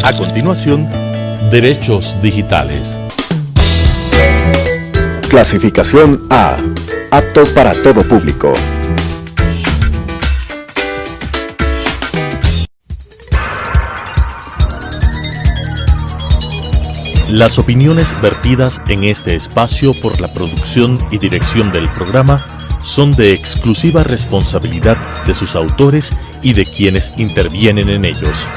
A continuación, derechos digitales. Clasificación A. Apto para todo público. Las opiniones vertidas en este espacio por la producción y dirección del programa son de exclusiva responsabilidad de sus autores y de quienes intervienen en ellos.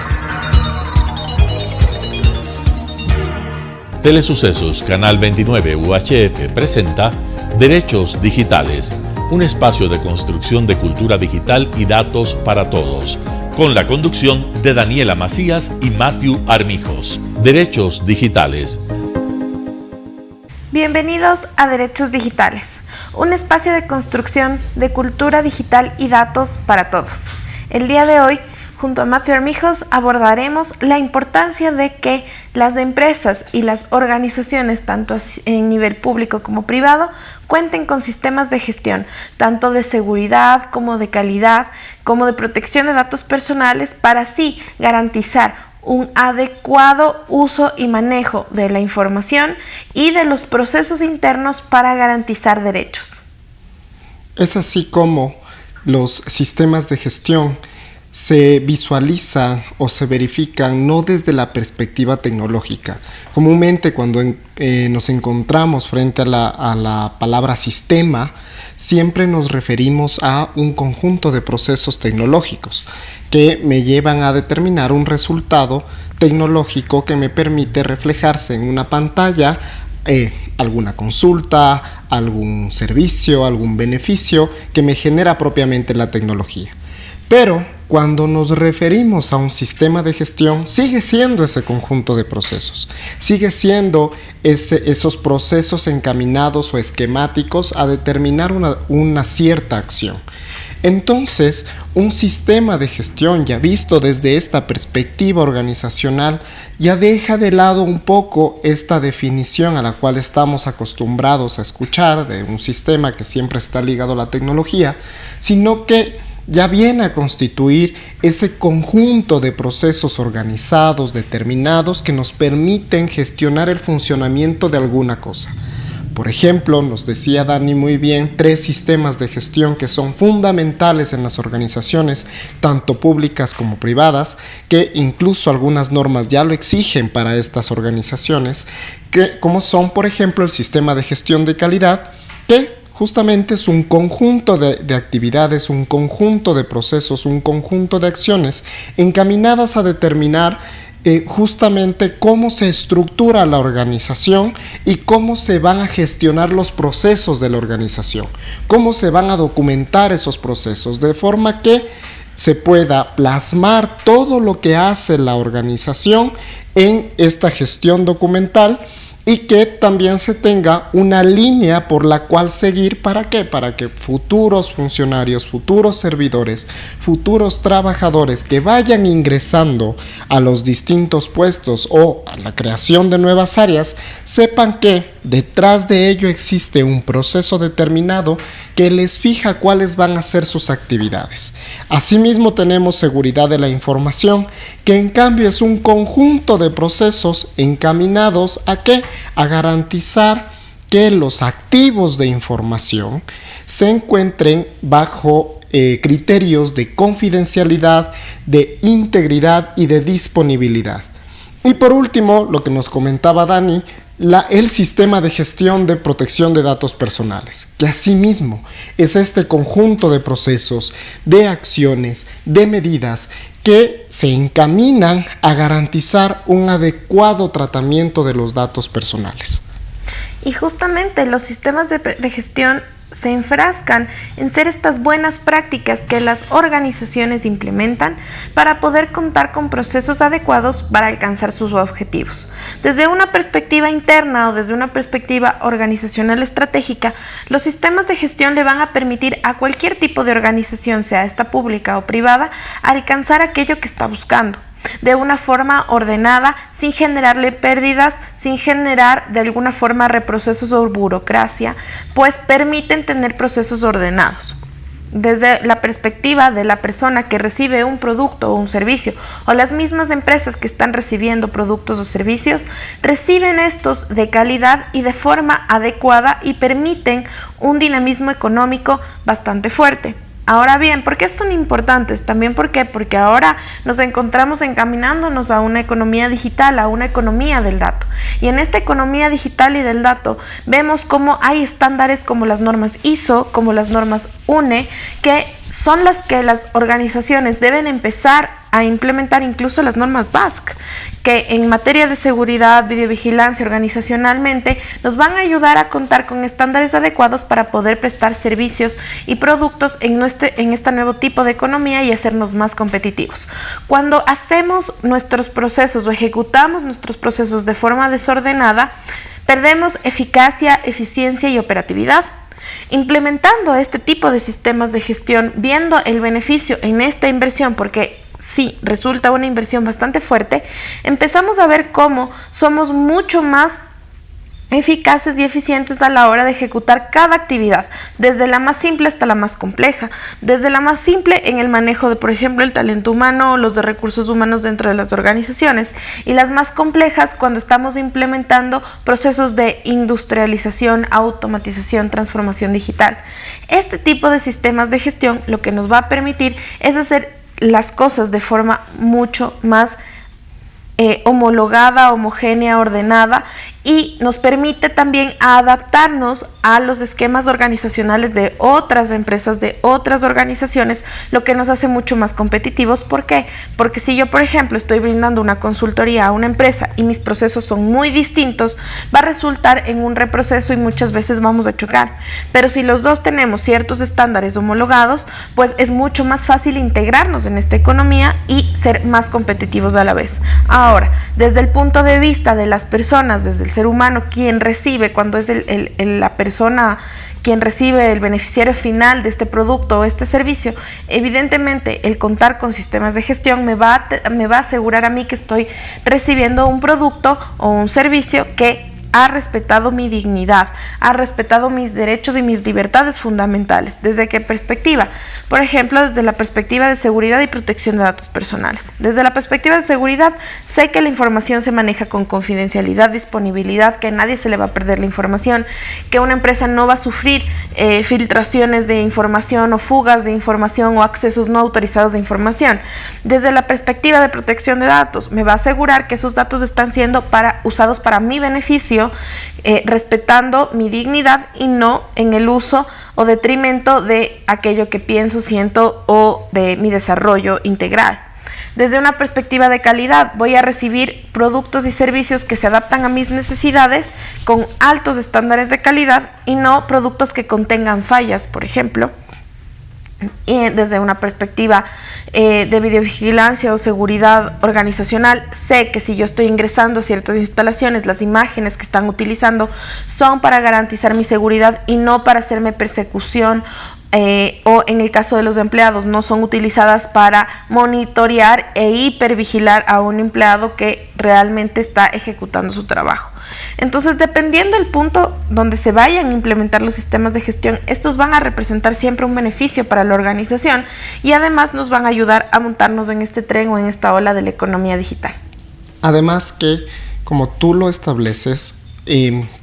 Telesucesos Canal 29 UHF presenta Derechos Digitales, un espacio de construcción de cultura digital y datos para todos, con la conducción de Daniela Macías y Matthew Armijos. Derechos Digitales. Bienvenidos a Derechos Digitales, un espacio de construcción de cultura digital y datos para todos. El día de hoy, junto a Matthew Armijos, abordaremos la importancia de que las empresas y las organizaciones, tanto en nivel público como privado, cuenten con sistemas de gestión, tanto de seguridad como de calidad, como de protección de datos personales, para así garantizar un adecuado uso y manejo de la información y de los procesos internos para garantizar derechos. Es así como los sistemas de gestión se visualizan o se verifican no desde la perspectiva tecnológica. Comúnmente cuando nos encontramos frente a la palabra sistema, siempre nos referimos a un conjunto de procesos tecnológicos que me llevan a determinar un resultado tecnológico que me permite reflejarse en una pantalla alguna consulta, algún servicio, algún beneficio que me genera propiamente la tecnología. Pero cuando nos referimos a un sistema de gestión, sigue siendo ese conjunto de procesos, sigue siendo esos procesos encaminados o esquemáticos a determinar una cierta acción. Entonces, un sistema de gestión ya visto desde esta perspectiva organizacional ya deja de lado un poco esta definición a la cual estamos acostumbrados a escuchar de un sistema que siempre está ligado a la tecnología, sino que ya viene a constituir ese conjunto de procesos organizados, determinados, que nos permiten gestionar el funcionamiento de alguna cosa. Por ejemplo, nos decía Dani muy bien, 3 sistemas de gestión que son fundamentales en las organizaciones, tanto públicas como privadas, que incluso algunas normas ya lo exigen para estas organizaciones, como son, por ejemplo, el sistema de gestión de calidad, que justamente es un conjunto de actividades, un conjunto de procesos, un conjunto de acciones encaminadas a determinar justamente cómo se estructura la organización y cómo se van a gestionar los procesos de la organización, cómo se van a documentar esos procesos, de forma que se pueda plasmar todo lo que hace la organización en esta gestión documental, y que también se tenga una línea por la cual seguir. ¿Para qué? Para que futuros funcionarios, futuros servidores, futuros trabajadores que vayan ingresando a los distintos puestos o a la creación de nuevas áreas, sepan que detrás de ello existe un proceso determinado que les fija cuáles van a ser sus actividades. Asimismo, tenemos seguridad de la información, que en cambio es un conjunto de procesos encaminados ¿a qué? A garantizar que los activos de información se encuentren bajo criterios de confidencialidad, de integridad y de disponibilidad. Y por último, lo que nos comentaba Dani, el sistema de gestión de protección de datos personales, que asimismo es este conjunto de procesos, de acciones, de medidas que se encaminan a garantizar un adecuado tratamiento de los datos personales. Y justamente los sistemas de gestión se enfrascan en ser estas buenas prácticas que las organizaciones implementan para poder contar con procesos adecuados para alcanzar sus objetivos. Desde una perspectiva interna o desde una perspectiva organizacional estratégica, los sistemas de gestión le van a permitir a cualquier tipo de organización, sea esta pública o privada, alcanzar aquello que está buscando de una forma ordenada, sin generarle pérdidas, sin generar de alguna forma reprocesos o burocracia, pues permiten tener procesos ordenados. desde la perspectiva de la persona que recibe un producto o un servicio, o las mismas empresas que están recibiendo productos o servicios, reciben estos de calidad y de forma adecuada y permiten un dinamismo económico bastante fuerte. Ahora bien, ¿por qué son importantes? También porque ahora nos encontramos encaminándonos a una economía digital, a una economía del dato. Y en esta economía digital y del dato vemos cómo hay estándares como las normas ISO, como las normas UNE, que son las que las organizaciones deben empezar a implementar, incluso las normas BASC, que en materia de seguridad, videovigilancia, organizacionalmente, nos van a ayudar a contar con estándares adecuados para poder prestar servicios y productos en este nuevo tipo de economía y hacernos más competitivos. Cuando hacemos nuestros procesos o ejecutamos nuestros procesos de forma desordenada, perdemos eficacia, eficiencia y operatividad. Implementando este tipo de sistemas de gestión, viendo el beneficio en esta inversión, porque sí, resulta una inversión bastante fuerte, empezamos a ver cómo somos mucho más eficaces y eficientes a la hora de ejecutar cada actividad, desde la más simple hasta la más compleja. Desde la más simple en el manejo de, por ejemplo, el talento humano o los de recursos humanos dentro de las organizaciones, y las más complejas cuando estamos implementando procesos de industrialización, automatización, transformación digital. Este tipo de sistemas de gestión lo que nos va a permitir es hacer las cosas de forma mucho más homologada, homogénea, ordenada, y nos permite también adaptarnos a los esquemas organizacionales de otras empresas, de otras organizaciones, lo que nos hace mucho más competitivos. ¿Por qué? Porque si yo, por ejemplo, estoy brindando una consultoría a una empresa y mis procesos son muy distintos, va a resultar en un reproceso y muchas veces vamos a chocar. Pero si los dos tenemos ciertos estándares homologados, pues es mucho más fácil integrarnos en esta economía y ser más competitivos a la vez. Ahora, desde el punto de vista de las personas, desde el ser humano, quien recibe, cuando es la persona quien recibe, el beneficiario final de este producto o este servicio, evidentemente el contar con sistemas de gestión me va a asegurar a mí que estoy recibiendo un producto o un servicio que ha respetado mi dignidad, ha respetado mis derechos y mis libertades fundamentales. ¿Desde qué perspectiva? Por ejemplo, desde la perspectiva de seguridad y protección de datos personales. Desde la perspectiva de seguridad, sé que la información se maneja con confidencialidad, disponibilidad, que a nadie se le va a perder la información, que una empresa no va a sufrir filtraciones de información o fugas de información o accesos no autorizados de información. Desde la perspectiva de protección de datos, me va a asegurar que esos datos están siendo usados para mi beneficio, respetando mi dignidad y no en el uso o detrimento de aquello que pienso, siento o de mi desarrollo integral. Desde una perspectiva de calidad, voy a recibir productos y servicios que se adaptan a mis necesidades con altos estándares de calidad y no productos que contengan fallas, por ejemplo. Y desde una perspectiva de videovigilancia o seguridad organizacional, sé que si yo estoy ingresando a ciertas instalaciones, las imágenes que están utilizando son para garantizar mi seguridad y no para hacerme persecución, o en el caso de los empleados, no son utilizadas para monitorear e hipervigilar a un empleado que realmente está ejecutando su trabajo. Entonces, dependiendo del punto donde se vayan a implementar los sistemas de gestión, estos van a representar siempre un beneficio para la organización y además nos van a ayudar a montarnos en este tren o en esta ola de la economía digital. Además que, como tú lo estableces,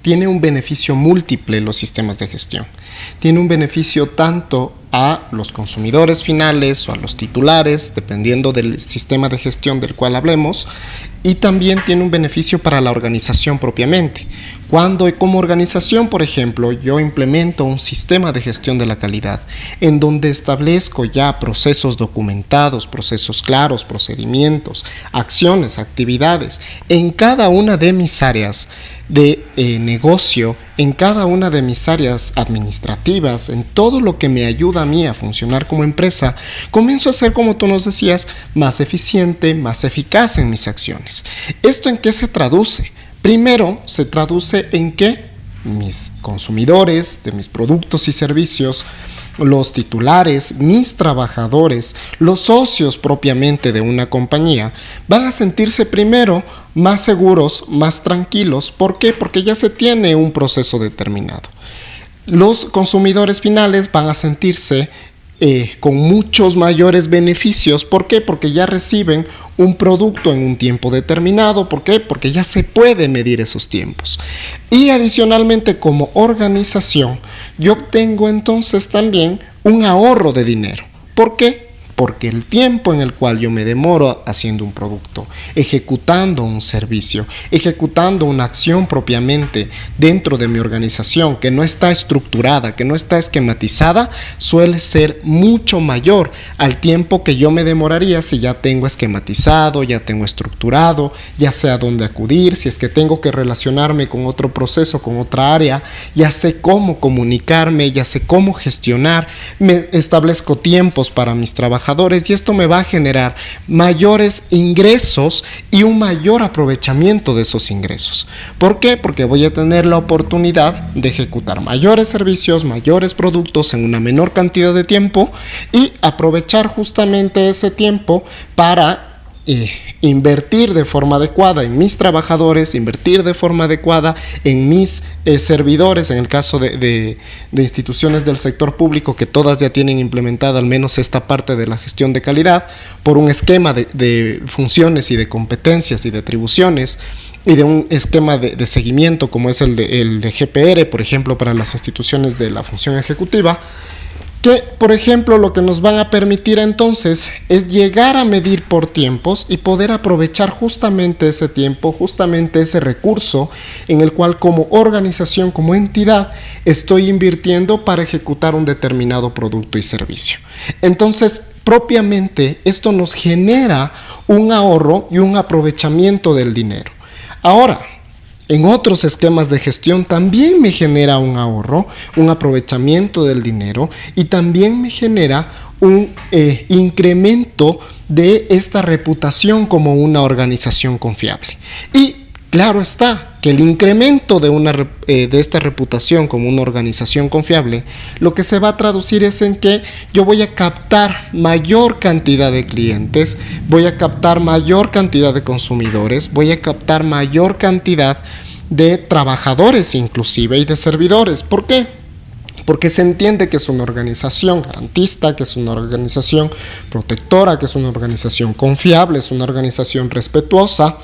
tiene un beneficio múltiple los sistemas de gestión. Tiene un beneficio tanto a los consumidores finales o a los titulares, dependiendo del sistema de gestión del cual hablemos, y también tiene un beneficio para la organización propiamente. Cuando como organización, por ejemplo, yo implemento un sistema de gestión de la calidad en donde establezco ya procesos documentados, procesos claros, procedimientos, acciones, actividades en cada una de mis áreas de negocio, en cada una de mis áreas administrativas, en todo lo que me ayuda a mí a funcionar como empresa, comienzo a ser, como tú nos decías, más eficiente, más eficaz en mis acciones. ¿Esto en qué se traduce? Primero, se traduce en que mis consumidores de mis productos y servicios, los titulares, mis trabajadores, los socios propiamente de una compañía, van a sentirse primero más seguros, más tranquilos. ¿Por qué? Porque ya se tiene un proceso determinado. Los consumidores finales van a sentirse con muchos mayores beneficios. ¿Por qué? Porque ya reciben un producto en un tiempo determinado. ¿Por qué? Porque ya se puede medir esos tiempos. Y adicionalmente, como organización, yo obtengo entonces también un ahorro de dinero. ¿Por qué? Porque el tiempo en el cual yo me demoro haciendo un producto, ejecutando un servicio, ejecutando una acción propiamente dentro de mi organización que no está estructurada, que no está esquematizada, suele ser mucho mayor al tiempo que yo me demoraría si ya tengo esquematizado, ya tengo estructurado, ya sé a dónde acudir, si es que tengo que relacionarme con otro proceso, con otra área, ya sé cómo comunicarme, ya sé cómo gestionar, me establezco tiempos para mis trabajadores, y esto me va a generar mayores ingresos y un mayor aprovechamiento de esos ingresos. ¿Por qué? Porque voy a tener la oportunidad de ejecutar mayores servicios, mayores productos en una menor cantidad de tiempo y aprovechar justamente ese tiempo para invertir de forma adecuada en mis trabajadores, invertir de forma adecuada en mis servidores, en el caso de instituciones del sector público que todas ya tienen implementada al menos esta parte de la gestión de calidad por un esquema de funciones y de competencias y de atribuciones y de un esquema de seguimiento como es el de GPR, por ejemplo, para las instituciones de la función ejecutiva, que, por ejemplo, lo que nos van a permitir entonces es llegar a medir por tiempos y poder aprovechar justamente ese tiempo, justamente ese recurso en el cual como organización, como entidad, estoy invirtiendo para ejecutar un determinado producto y servicio. Entonces, propiamente, esto nos genera un ahorro y un aprovechamiento del dinero. Ahora, en otros esquemas de gestión también me genera un ahorro, un aprovechamiento del dinero y también me genera un incremento de esta reputación como una organización confiable. Y claro está que el incremento de esta reputación como una organización confiable, lo que se va a traducir es en que yo voy a captar mayor cantidad de clientes, voy a captar mayor cantidad de consumidores, voy a captar mayor cantidad de trabajadores inclusive y de servidores. ¿Por qué? Porque se entiende que es una organización garantista, que es una organización protectora, que es una organización confiable, es una organización respetuosa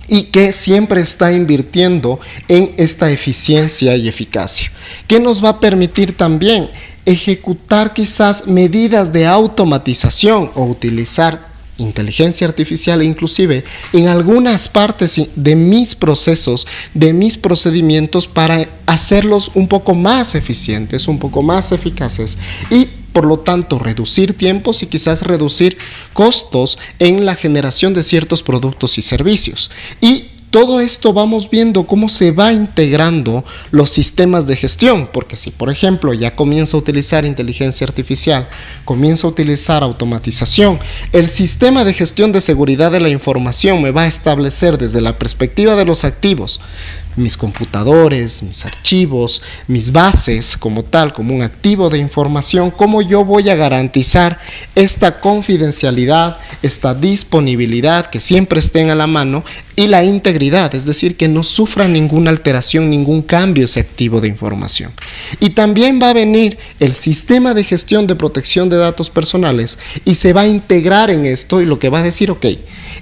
y que siempre está invirtiendo en esta eficiencia y eficacia, que nos va a permitir también ejecutar quizás medidas de automatización o utilizar inteligencia artificial inclusive en algunas partes de mis procesos, de mis procedimientos para hacerlos un poco más eficientes, un poco más eficaces y por lo tanto reducir tiempos y quizás reducir costos en la generación de ciertos productos y servicios. Y todo esto vamos viendo cómo se va integrando los sistemas de gestión, porque si por ejemplo ya comienzo a utilizar inteligencia artificial, comienzo a utilizar automatización, el sistema de gestión de seguridad de la información me va a establecer desde la perspectiva de los activos, mis computadores, mis archivos, mis bases como tal, como un activo de información, cómo yo voy a garantizar esta confidencialidad, esta disponibilidad, que siempre estén a la mano y la integridad, es decir, que no sufra ninguna alteración, ningún cambio ese activo de información. Y también va a venir el sistema de gestión de protección de datos personales y se va a integrar en esto y lo que va a decir, ok,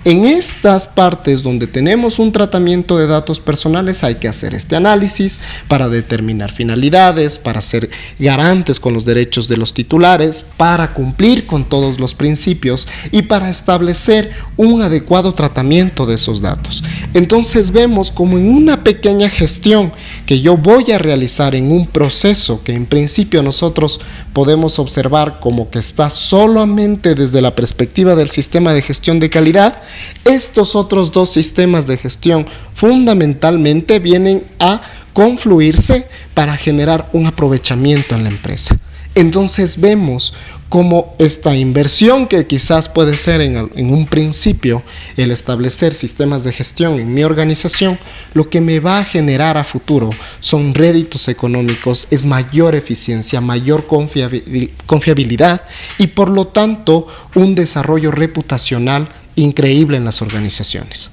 en estas partes donde tenemos un tratamiento de datos personales hay que hacer este análisis para determinar finalidades, para ser garantes con los derechos de los titulares, para cumplir con todos los principios y para establecer un adecuado tratamiento de esos datos. Entonces vemos como en una pequeña gestión que yo voy a realizar en un proceso que en principio nosotros podemos observar como que está solamente desde la perspectiva del sistema de gestión de calidad, estos otros dos sistemas de gestión fundamentalmente vienen a confluirse para generar un aprovechamiento en la empresa. Entonces vemos cómo esta inversión que quizás puede ser en un principio el establecer sistemas de gestión en mi organización, lo que me va a generar a futuro son réditos económicos, es mayor eficiencia, mayor confiabilidad y por lo tanto un desarrollo reputacional increíble en las organizaciones.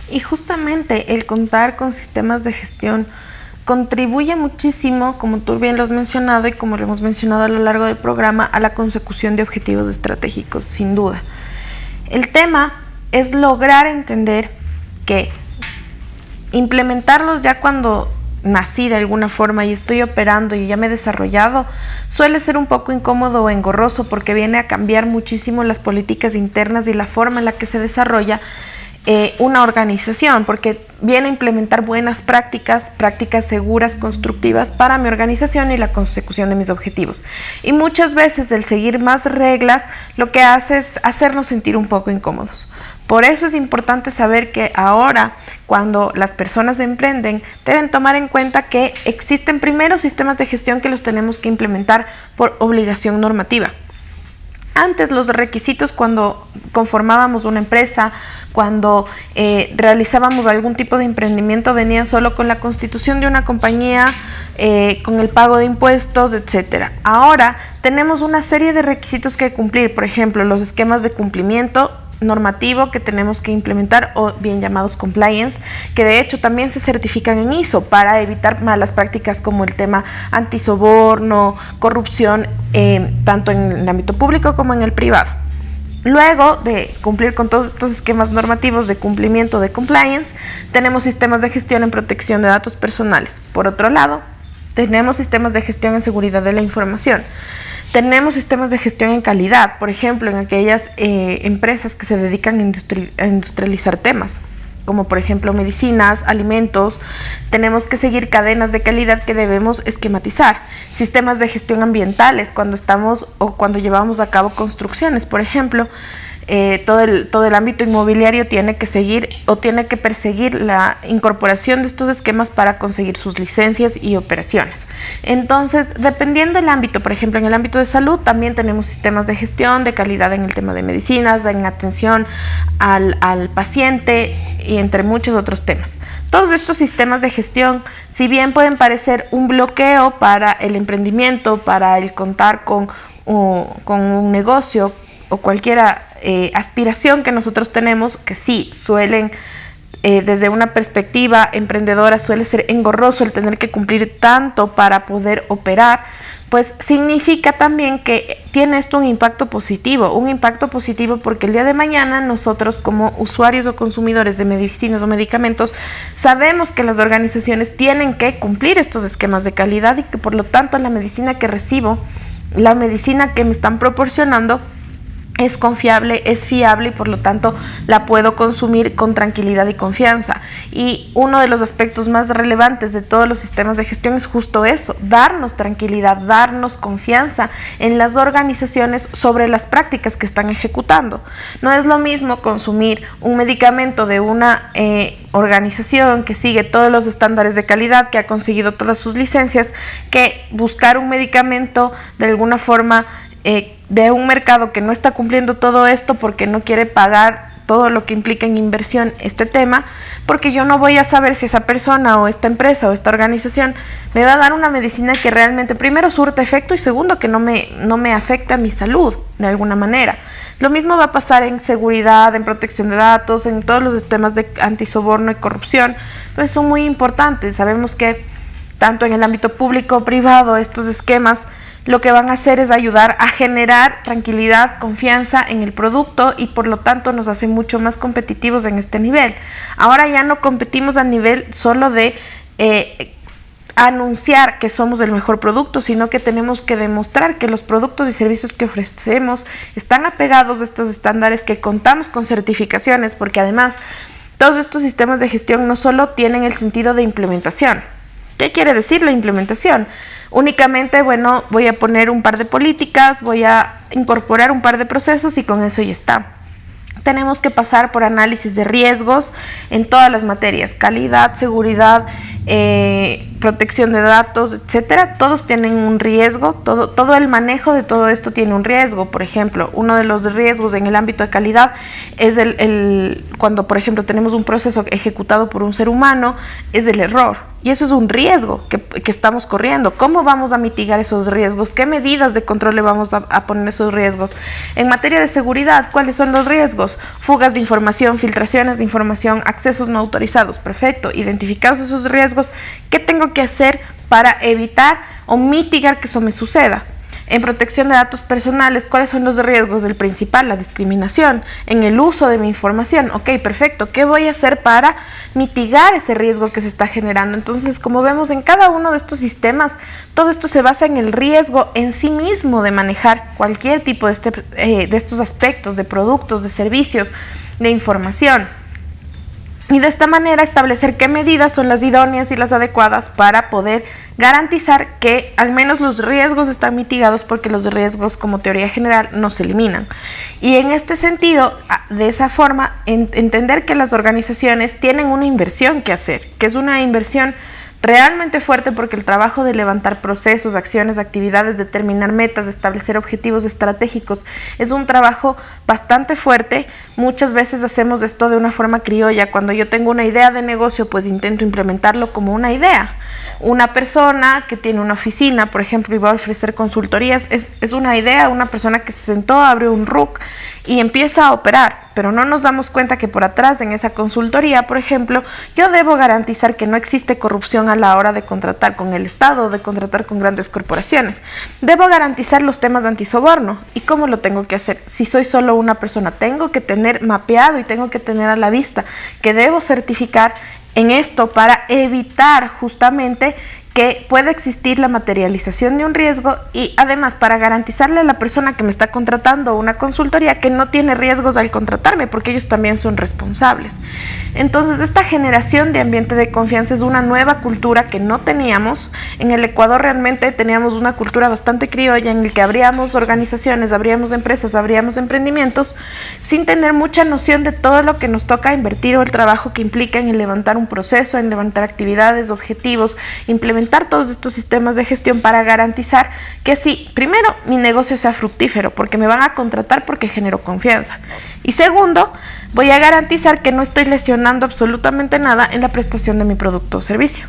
Y justamente el contar con sistemas de gestión contribuye muchísimo, como tú bien lo has mencionado y como lo hemos mencionado a lo largo del programa, a la consecución de objetivos estratégicos, sin duda. El tema es lograr entender que implementarlos ya cuando nací de alguna forma y estoy operando y ya me he desarrollado, suele ser un poco incómodo o engorroso porque viene a cambiar muchísimo las políticas internas y la forma en la que se desarrolla una organización, porque viene a implementar buenas prácticas seguras, constructivas para mi organización y la consecución de mis objetivos. Y muchas veces el seguir más reglas lo que hace es hacernos sentir un poco incómodos. Por eso es importante saber que ahora, cuando las personas emprenden, deben tomar en cuenta que existen primero sistemas de gestión que los tenemos que implementar por obligación normativa. Antes los requisitos cuando conformábamos una empresa, cuando realizábamos algún tipo de emprendimiento, venían solo con la constitución de una compañía, con el pago de impuestos, etc. Ahora tenemos una serie de requisitos que cumplir, por ejemplo, los esquemas de cumplimiento normativo que tenemos que implementar, o bien llamados compliance, que de hecho también se certifican en ISO para evitar malas prácticas como el tema antisoborno, corrupción, tanto en el ámbito público como en el privado. Luego de cumplir con todos estos esquemas normativos de cumplimiento de compliance, tenemos sistemas de gestión en protección de datos personales. Por otro lado, tenemos sistemas de gestión en seguridad de la información. Tenemos sistemas de gestión en calidad, por ejemplo, en aquellas empresas que se dedican a industrializar temas, como por ejemplo medicinas, alimentos. Tenemos que seguir cadenas de calidad que debemos esquematizar. Sistemas de gestión ambientales, cuando estamos o cuando llevamos a cabo construcciones, por ejemplo. Todo el ámbito inmobiliario tiene que seguir o tiene que perseguir la incorporación de estos esquemas para conseguir sus licencias y operaciones. Entonces, dependiendo del ámbito, por ejemplo, en el ámbito de salud también tenemos sistemas de gestión de calidad en el tema de medicinas, en atención al paciente y entre muchos otros temas. Todos estos sistemas de gestión, si bien pueden parecer un bloqueo para el emprendimiento, para el contar con un negocio o cualquier aspiración que nosotros tenemos, que sí suelen, desde una perspectiva emprendedora, suele ser engorroso el tener que cumplir tanto para poder operar, pues significa también que tiene esto un impacto positivo porque el día de mañana nosotros como usuarios o consumidores de medicinas o medicamentos sabemos que las organizaciones tienen que cumplir estos esquemas de calidad y que por lo tanto la medicina que recibo, la medicina que me están proporcionando, es confiable, es fiable y por lo tanto la puedo consumir con tranquilidad y confianza. Y uno de los aspectos más relevantes de todos los sistemas de gestión es justo eso, darnos tranquilidad, darnos confianza en las organizaciones sobre las prácticas que están ejecutando. No es lo mismo consumir un medicamento de una organización que sigue todos los estándares de calidad, que ha conseguido todas sus licencias, que buscar un medicamento de alguna forma de un mercado que no está cumpliendo todo esto porque no quiere pagar todo lo que implica en inversión este tema, porque yo no voy a saber si esa persona o esta empresa o esta organización me va a dar una medicina que realmente primero surta efecto y segundo que no me afecta a mi salud de alguna manera. Lo mismo va a pasar en seguridad, en protección de datos, en todos los temas de antisoborno y corrupción, pues son muy importantes. Sabemos que tanto en el ámbito público o privado estos esquemas lo que van a hacer es ayudar a generar tranquilidad, confianza en el producto y por lo tanto nos hace mucho más competitivos en este nivel. Ahora ya no competimos a nivel solo de anunciar que somos el mejor producto, sino que tenemos que demostrar que los productos y servicios que ofrecemos están apegados a estos estándares, que contamos con certificaciones, porque además todos estos sistemas de gestión no solo tienen el sentido de implementación. ¿Qué quiere decir la implementación? Únicamente, bueno, voy a poner un par de políticas, voy a incorporar un par de procesos y con eso ya está. Tenemos que pasar por análisis de riesgos en todas las materias, calidad, seguridad, protección de datos, etcétera. Todos tienen un riesgo, todo el manejo de todo esto tiene un riesgo. Por ejemplo, uno de los riesgos en el ámbito de calidad es cuando, por ejemplo, tenemos un proceso ejecutado por un ser humano, es el error. y eso es un riesgo que estamos corriendo. ¿Cómo vamos a mitigar esos riesgos? ¿Qué medidas de control le vamos a poner esos riesgos? En materia de seguridad, ¿cuáles son los riesgos? Fugas de información, filtraciones de información, accesos no autorizados. Perfecto, identificados esos riesgos, ¿qué tengo que hacer para evitar o mitigar que eso me suceda? En protección de datos personales, ¿cuáles son los riesgos? El principal, la discriminación, en el uso de mi información. Ok, perfecto, ¿qué voy a hacer para mitigar ese riesgo que se está generando? Entonces, como vemos en cada uno de estos sistemas, todo esto se basa en el riesgo en sí mismo de manejar cualquier tipo de estos aspectos, de productos, de servicios, de información. Y de esta manera establecer qué medidas son las idóneas y las adecuadas para poder garantizar que al menos los riesgos están mitigados, porque los riesgos como teoría general no se eliminan. Y en este sentido, de esa forma, entender que las organizaciones tienen una inversión que hacer, que es una inversión realmente fuerte, porque el trabajo de levantar procesos, acciones, actividades, determinar metas, de establecer objetivos estratégicos, es un trabajo bastante fuerte. Muchas veces hacemos esto de una forma criolla. Cuando yo tengo una idea de negocio, pues intento implementarlo como una idea. Una persona que tiene una oficina, por ejemplo, y va a ofrecer consultorías, es una idea, una persona que se sentó, abrió un RUC y empieza a operar, pero no nos damos cuenta que por atrás en esa consultoría, por ejemplo, yo debo garantizar que no existe corrupción a la hora de contratar con el Estado, de contratar con grandes corporaciones. Debo garantizar los temas de antisoborno. ¿Y cómo lo tengo que hacer? Si soy solo una persona, tengo que tener mapeado y tengo que tener a la vista que debo certificar en esto para evitar justamente que pueda existir la materialización de un riesgo, y además para garantizarle a la persona que me está contratando una consultoría que no tiene riesgos al contratarme, porque ellos también son responsables. Entonces, esta generación de ambiente de confianza es una nueva cultura que no teníamos. En el Ecuador realmente teníamos una cultura bastante criolla en la que abríamos organizaciones, abríamos empresas, abríamos emprendimientos sin tener mucha noción de todo lo que nos toca invertir o el trabajo que implica en levantar un proceso, en levantar actividades, objetivos, implementar todos estos sistemas de gestión para garantizar que sí, primero, mi negocio sea fructífero, porque me van a contratar porque genero confianza. Y segundo, voy a garantizar que no estoy lesionando absolutamente nada en la prestación de mi producto o servicio.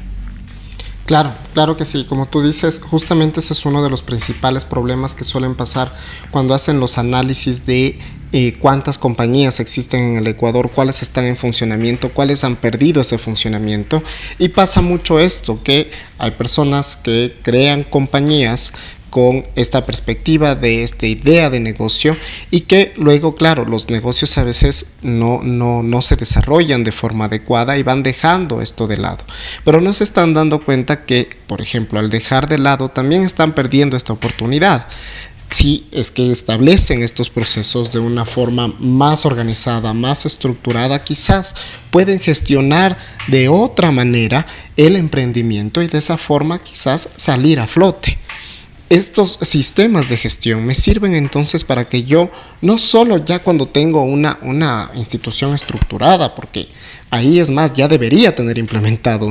Claro, claro que sí. Como tú dices, justamente ese es uno de los principales problemas que suelen pasar cuando hacen los análisis de cuántas compañías existen en el Ecuador, cuáles están en funcionamiento, cuáles han perdido ese funcionamiento. Y pasa mucho esto, que hay personas que crean compañías con esta perspectiva de esta idea de negocio, y que luego, claro, los negocios a veces no se desarrollan de forma adecuada y van dejando esto de lado. Pero no se están dando cuenta que, por ejemplo, al dejar de lado también están perdiendo esta oportunidad. Si es que establecen estos procesos de una forma más organizada, más estructurada, quizás pueden gestionar de otra manera el emprendimiento y de esa forma quizás salir a flote. Estos sistemas de gestión me sirven entonces para que yo, no solo ya cuando tengo una institución estructurada, porque ahí es más, ya debería tener implementado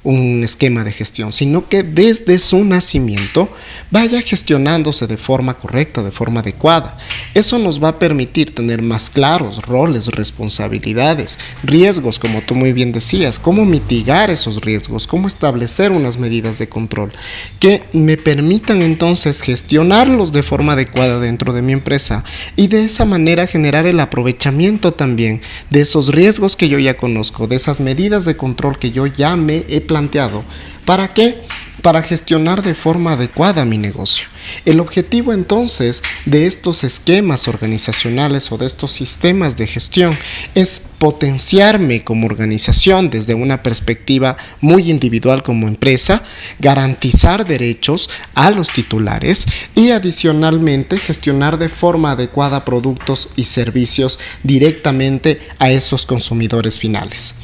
un esquema de gestión, sino que desde su nacimiento vaya gestionándose de forma correcta, de forma adecuada. Eso nos va a permitir tener más claros roles, responsabilidades, riesgos, como tú muy bien decías, cómo mitigar esos riesgos, cómo establecer unas medidas de control que me permitan entonces gestionarlos de forma adecuada dentro de mi empresa, y de esa manera generar el aprovechamiento también de esos riesgos que yo ya conozco, de esas medidas de control que yo ya me he planteado. ¿Para qué? Para gestionar de forma adecuada mi negocio. El objetivo entonces de estos esquemas organizacionales o de estos sistemas de gestión es potenciarme como organización desde una perspectiva muy individual como empresa, garantizar derechos a los titulares y adicionalmente gestionar de forma adecuada productos y servicios directamente a esos consumidores finales.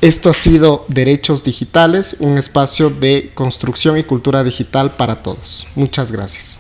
Esto ha sido Derechos Digitales, un espacio de construcción y cultura digital para todos. Muchas gracias.